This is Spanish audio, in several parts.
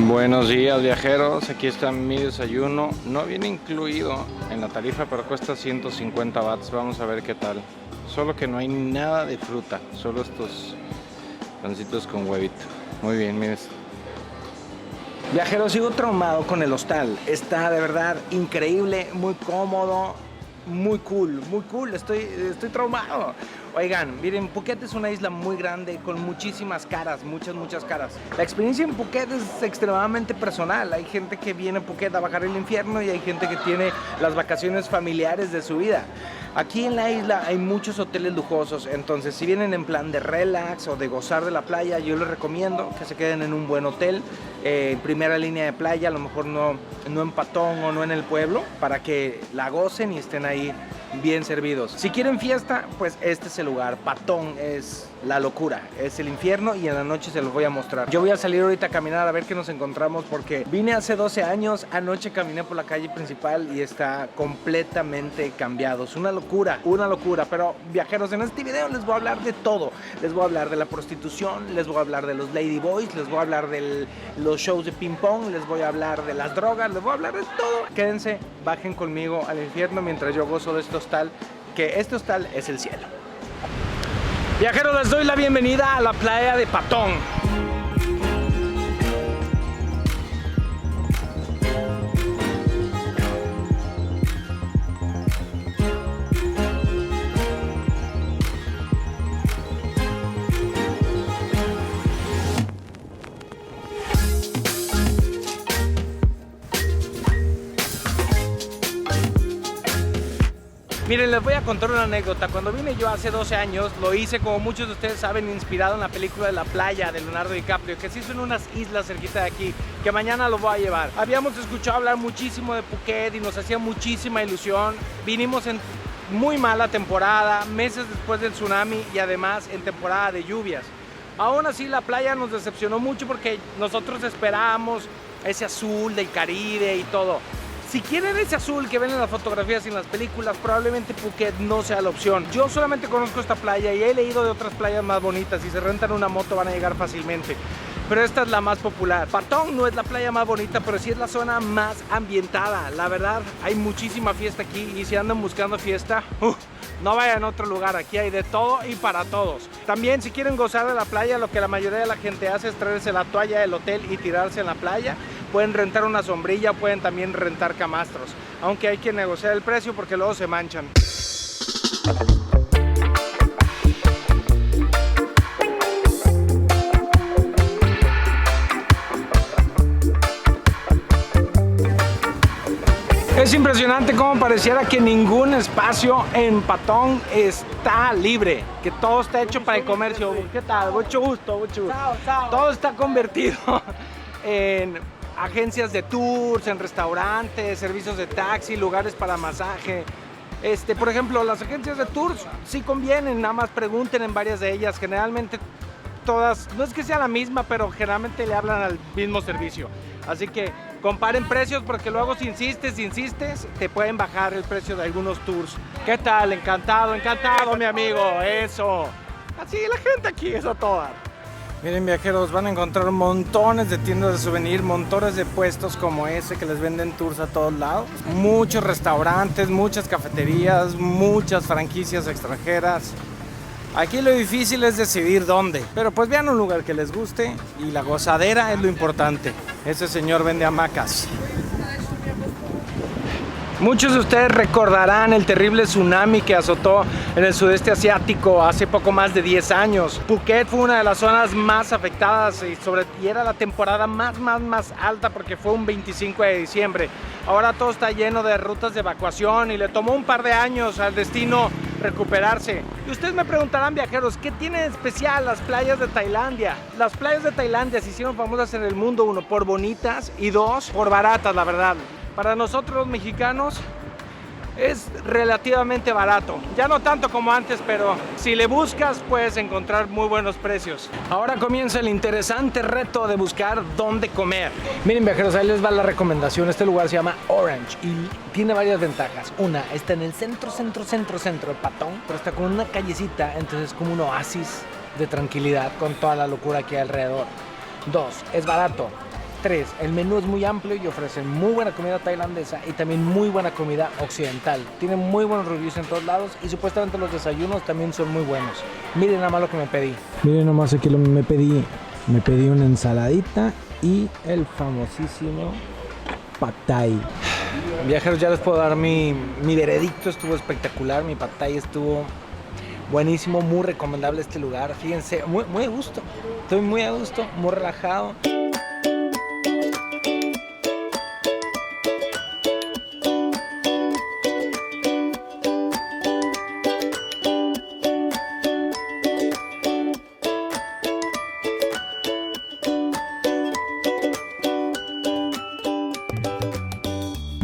Buenos días, viajeros, aquí está mi desayuno. No viene incluido en la tarifa, pero cuesta 150 bahts. Vamos a ver qué tal. Solo que no hay nada de fruta, solo estos pancitos con huevito. Muy bien, miren. Viajeros, sigo traumado con el hostal. Está de verdad increíble, muy cómodo, muy cool, estoy traumado. Oigan, miren, Phuket es una isla muy grande con muchísimas caras, muchas caras. La experiencia en Phuket es extremadamente personal. Hay gente que viene a Phuket a bajar el infierno y hay gente que tiene las vacaciones familiares de su vida. Aquí en la isla hay muchos hoteles lujosos, entonces si vienen en plan de relax o de gozar de la playa, yo les recomiendo que se queden en un buen hotel, en primera línea de playa, a lo mejor no en Patong o no en el pueblo, para que la gocen y estén ahí bien servidos. Si quieren fiesta, pues este es el lugar. Patong es la locura, es el infierno y en la noche se los voy a mostrar. Yo voy a salir ahorita a caminar a ver qué nos encontramos porque vine hace 12 años, anoche caminé por la calle principal y está completamente cambiado. Es una locura, pero viajeros, en este video les voy a hablar de todo. Les voy a hablar de la prostitución, les voy a hablar de los ladyboys, les voy a hablar de los shows de ping pong, les voy a hablar de las drogas, les voy a hablar de todo. Quédense, bajen conmigo al infierno mientras yo gozo de este hostal, que este hostal es el cielo. Viajeros, les doy la bienvenida a la playa de Patong. Miren, les voy a contar una anécdota. Cuando vine yo hace 12 años, lo hice, como muchos de ustedes saben, inspirado en la película de La Playa de Leonardo DiCaprio, que se hizo en unas islas cerquita de aquí, que mañana lo voy a llevar. Habíamos escuchado hablar muchísimo de Phuket y nos hacía muchísima ilusión. Vinimos en muy mala temporada, meses después del tsunami y además en temporada de lluvias. Aún así, la playa nos decepcionó mucho porque nosotros esperábamos ese azul del Caribe y todo. Si quieren ese azul que ven en las fotografías y en las películas, probablemente Phuket no sea la opción. Yo solamente conozco esta playa y he leído de otras playas más bonitas. Si se rentan una moto van a llegar fácilmente, pero esta es la más popular. Patong no es la playa más bonita, pero sí es la zona más ambientada. La verdad, hay muchísima fiesta aquí y si andan buscando fiesta, no vayan a otro lugar. Aquí hay de todo y para todos. También, si quieren gozar de la playa, lo que la mayoría de la gente hace es traerse la toalla del hotel y tirarse en la playa. Pueden rentar una sombrilla, pueden también rentar camastros, aunque hay que negociar el precio porque luego se manchan. Es impresionante cómo pareciera que ningún espacio en Patong está libre, que todo está hecho para el comercio. ¿Qué tal? Mucho gusto, mucho gusto. Todo está convertido en agencias de tours, en restaurantes, servicios de taxi, lugares para masaje. Por ejemplo, las agencias de tours sí convienen, nada más pregunten en varias de ellas. Generalmente todas, no es que sea la misma, pero generalmente le hablan al mismo servicio. Así que comparen precios porque luego si insistes, te pueden bajar el precio de algunos tours. ¿Qué tal? Encantado, mi amigo. Eso. Así la gente aquí es a toda. Miren, viajeros, van a encontrar montones de tiendas de souvenir, montones de puestos como ese que les venden tours a todos lados. Muchos restaurantes, muchas cafeterías, muchas franquicias extranjeras. Aquí lo difícil es decidir dónde, pero pues vean un lugar que les guste y la gozadera es lo importante. Ese señor vende hamacas. Muchos de ustedes recordarán el terrible tsunami que azotó en el sudeste asiático hace poco más de 10 años. Phuket fue una de las zonas más afectadas y era la temporada más alta porque fue un 25 de diciembre. Ahora todo está lleno de rutas de evacuación y le tomó un par de años al destino recuperarse. Y ustedes me preguntarán, viajeros, ¿qué tiene de especial las playas de Tailandia? Las playas de Tailandia se hicieron famosas en el mundo, uno, por bonitas y dos, por baratas, la verdad. Para nosotros los mexicanos es relativamente barato. Ya no tanto como antes, pero si le buscas puedes encontrar muy buenos precios. Ahora comienza el interesante reto de buscar dónde comer. Miren, viajeros, ahí les va la recomendación. Este lugar se llama Orange y tiene varias ventajas. Una, está en el centro de Patong, pero está con una callecita, entonces es como un oasis de tranquilidad con toda la locura que hay alrededor. Dos, es barato. 3. El menú es muy amplio y ofrece muy buena comida tailandesa y también muy buena comida occidental. Tiene muy buenos reviews en todos lados y supuestamente los desayunos también son muy buenos. Miren nada más lo que me pedí. Miren nomás aquí lo que me pedí. Me pedí una ensaladita y el famosísimo Pad Thai. Viajeros, ya les puedo dar mi veredicto. Estuvo espectacular, mi Pad Thai estuvo buenísimo, muy recomendable este lugar. Fíjense, muy a gusto. Estoy muy a gusto, muy relajado.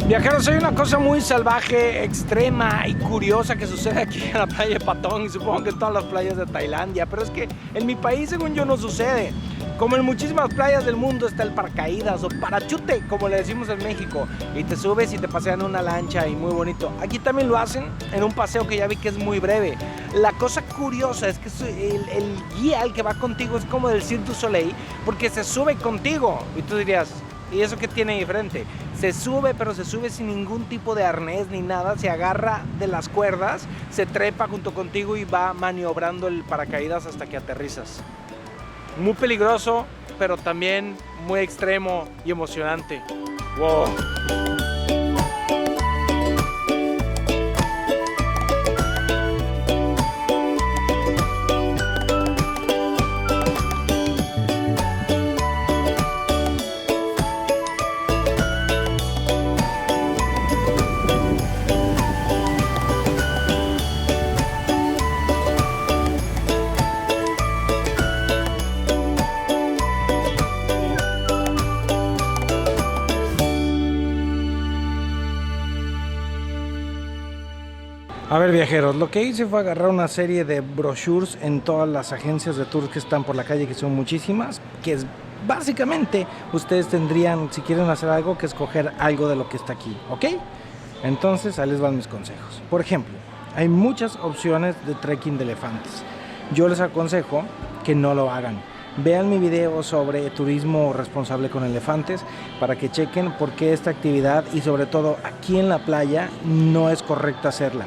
Viajeros, hay una cosa muy salvaje, extrema y curiosa que sucede aquí en la playa de Patong y supongo que en todas las playas de Tailandia, pero es que en mi país, según yo, no sucede. Como en muchísimas playas del mundo está el paracaídas o parachute, como le decimos en México, y te subes y te pasean en una lancha y muy bonito. Aquí también lo hacen en un paseo que ya vi que es muy breve. La cosa curiosa es que el guía, el que va contigo, es como del Cirque du Soleil, porque se sube contigo. Y tú dirías, ¿y eso qué tiene diferente? Se sube, pero se sube sin ningún tipo de arnés ni nada. Se agarra de las cuerdas, se trepa junto contigo y va maniobrando el paracaídas hasta que aterrizas. Muy peligroso, pero también muy extremo y emocionante. ¡Wow! A ver, viajeros, lo que hice fue agarrar una serie de brochures en todas las agencias de tours que están por la calle, que son muchísimas, que es básicamente ustedes tendrían, si quieren hacer algo, que escoger algo de lo que está aquí, ¿ok? Entonces, ahí les van mis consejos. Por ejemplo, hay muchas opciones de trekking de elefantes. Yo les aconsejo que no lo hagan. Vean mi video sobre turismo responsable con elefantes para que chequen por qué esta actividad y sobre todo aquí en la playa no es correcto hacerla.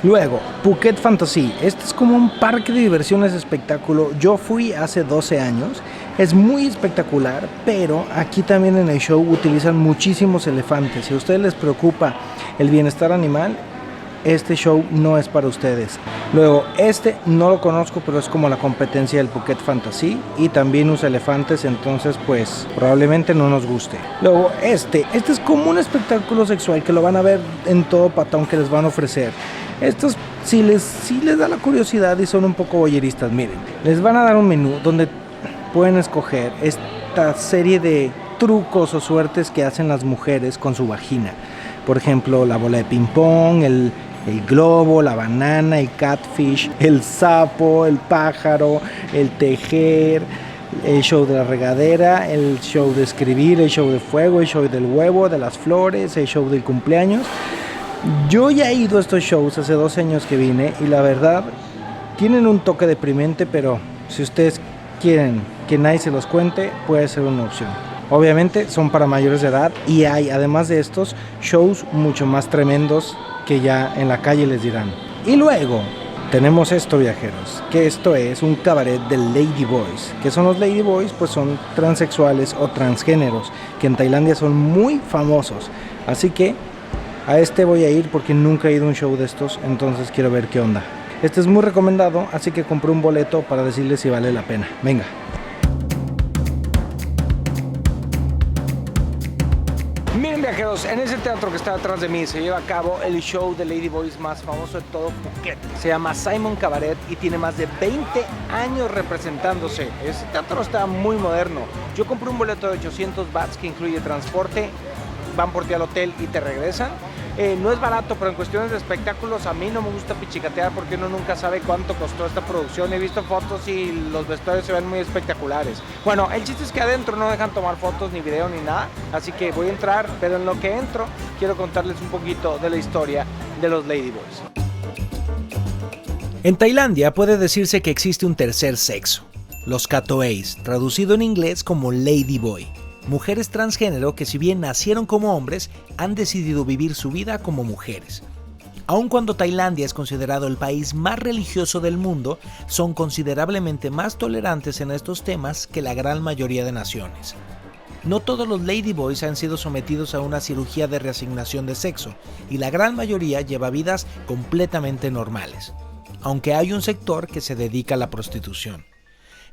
Luego, Phuket Fantasy. Este es como un parque de diversiones espectáculo. Yo fui hace 12 años. Es muy espectacular, pero aquí también en el show utilizan muchísimos elefantes. Si a ustedes les preocupa el bienestar animal, este show no es para ustedes. Luego, este no lo conozco, pero es como la competencia del Phuket Fantasy y también usa elefantes, entonces pues probablemente no nos guste. Luego, este es como un espectáculo sexual que lo van a ver en todo Patong que les van a ofrecer. Estos si les da la curiosidad y son un poco voyeristas, miren, les van a dar un menú donde pueden escoger esta serie de trucos o suertes que hacen las mujeres con su vagina. Por ejemplo, la bola de ping pong, el globo, la banana, el catfish, el sapo, el pájaro, el tejer, el show de la regadera, el show de escribir, el show de fuego, el show del huevo, de las flores, el show del cumpleaños. Yo ya he ido a estos shows hace 12 años que vine y la verdad tienen un toque deprimente, pero si ustedes quieren que nadie se los cuente, puede ser una opción. Obviamente son para mayores de edad y hay, además de estos, shows mucho más tremendos que ya en la calle les dirán. Y luego tenemos esto, viajeros, que esto es un cabaret de Lady Boys. ¿Qué son los Lady Boys? Pues son transexuales o transgéneros, que en Tailandia son muy famosos. Así que a este voy a ir porque nunca he ido a un show de estos, entonces quiero ver qué onda. Este es muy recomendado, así que compré un boleto para decirles si vale la pena. Venga. Miren, viajeros, en ese teatro que está atrás de mí se lleva a cabo el show de Lady Boys más famoso de todo Phuket. Se llama Simon Cabaret y tiene más de 20 años representándose. Ese teatro está muy moderno. Yo compré un boleto de 800 bahts que incluye transporte, van por ti al hotel y te regresan. No es barato, pero en cuestiones de espectáculos a mí no me gusta pichicatear porque uno nunca sabe cuánto costó esta producción. He visto fotos y los vestuarios se ven muy espectaculares. Bueno, el chiste es que adentro no dejan tomar fotos, ni video, ni nada. Así que voy a entrar, pero en lo que entro quiero contarles un poquito de la historia de los Lady Boys. En Tailandia puede decirse que existe un tercer sexo. Los Catoeis, traducido en inglés como Ladyboy. Mujeres transgénero que, si bien nacieron como hombres, han decidido vivir su vida como mujeres. Aun cuando Tailandia es considerado el país más religioso del mundo, son considerablemente más tolerantes en estos temas que la gran mayoría de naciones. No todos los ladyboys han sido sometidos a una cirugía de reasignación de sexo, y la gran mayoría lleva vidas completamente normales, aunque hay un sector que se dedica a la prostitución.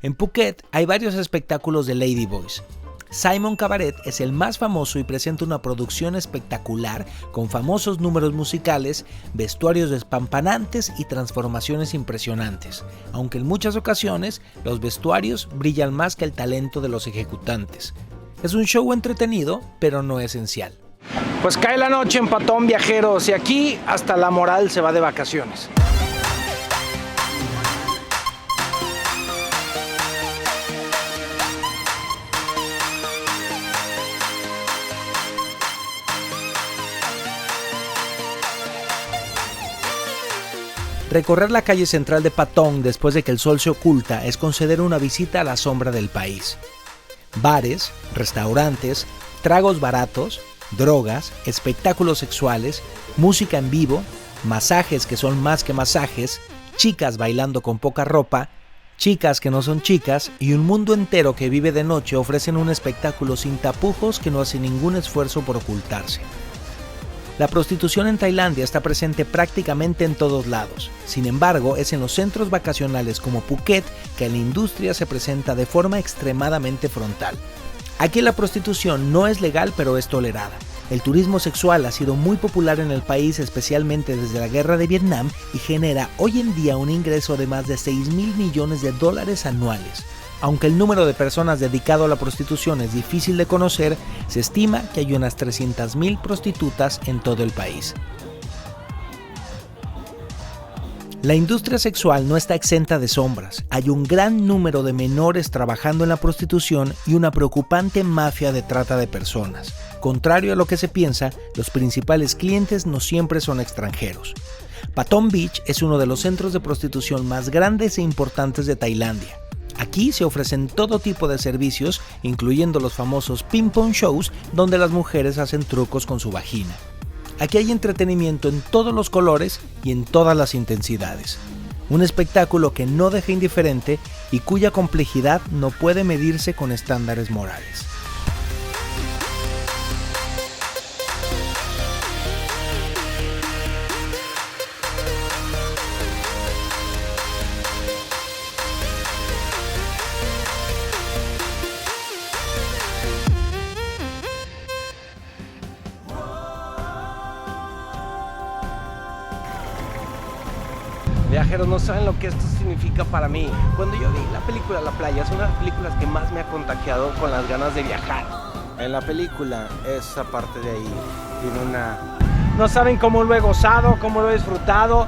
En Phuket hay varios espectáculos de ladyboys. Simon Cabaret es el más famoso y presenta una producción espectacular con famosos números musicales, vestuarios despampanantes y transformaciones impresionantes, aunque en muchas ocasiones los vestuarios brillan más que el talento de los ejecutantes. Es un show entretenido, pero no esencial. Pues cae la noche en Patón, viajeros, y aquí hasta la moral se va de vacaciones. Recorrer la calle central de Patong después de que el sol se oculta es conceder una visita a la sombra del país. Bares, restaurantes, tragos baratos, drogas, espectáculos sexuales, música en vivo, masajes que son más que masajes, chicas bailando con poca ropa, chicas que no son chicas y un mundo entero que vive de noche ofrecen un espectáculo sin tapujos que no hace ningún esfuerzo por ocultarse. La prostitución en Tailandia está presente prácticamente en todos lados. Sin embargo, es en los centros vacacionales como Phuket que la industria se presenta de forma extremadamente frontal. Aquí la prostitución no es legal, pero es tolerada. El turismo sexual ha sido muy popular en el país, especialmente desde la guerra de Vietnam, y genera hoy en día un ingreso de más de $6,000 millones anuales. Aunque el número de personas dedicado a la prostitución es difícil de conocer, se estima que hay unas 300,000 prostitutas en todo el país. La industria sexual no está exenta de sombras. Hay un gran número de menores trabajando en la prostitución y una preocupante mafia de trata de personas. Contrario a lo que se piensa, los principales clientes no siempre son extranjeros. Patong Beach es uno de los centros de prostitución más grandes e importantes de Tailandia. Aquí se ofrecen todo tipo de servicios, incluyendo los famosos ping-pong shows, donde las mujeres hacen trucos con su vagina. Aquí hay entretenimiento en todos los colores y en todas las intensidades. Un espectáculo que no deja indiferente y cuya complejidad no puede medirse con estándares morales. Viajeros, no saben lo que esto significa para mí. Cuando yo vi la película La Playa, es una de las películas que más me ha contagiado con las ganas de viajar. En la película, esa parte de ahí tiene una... No saben cómo lo he gozado, cómo lo he disfrutado.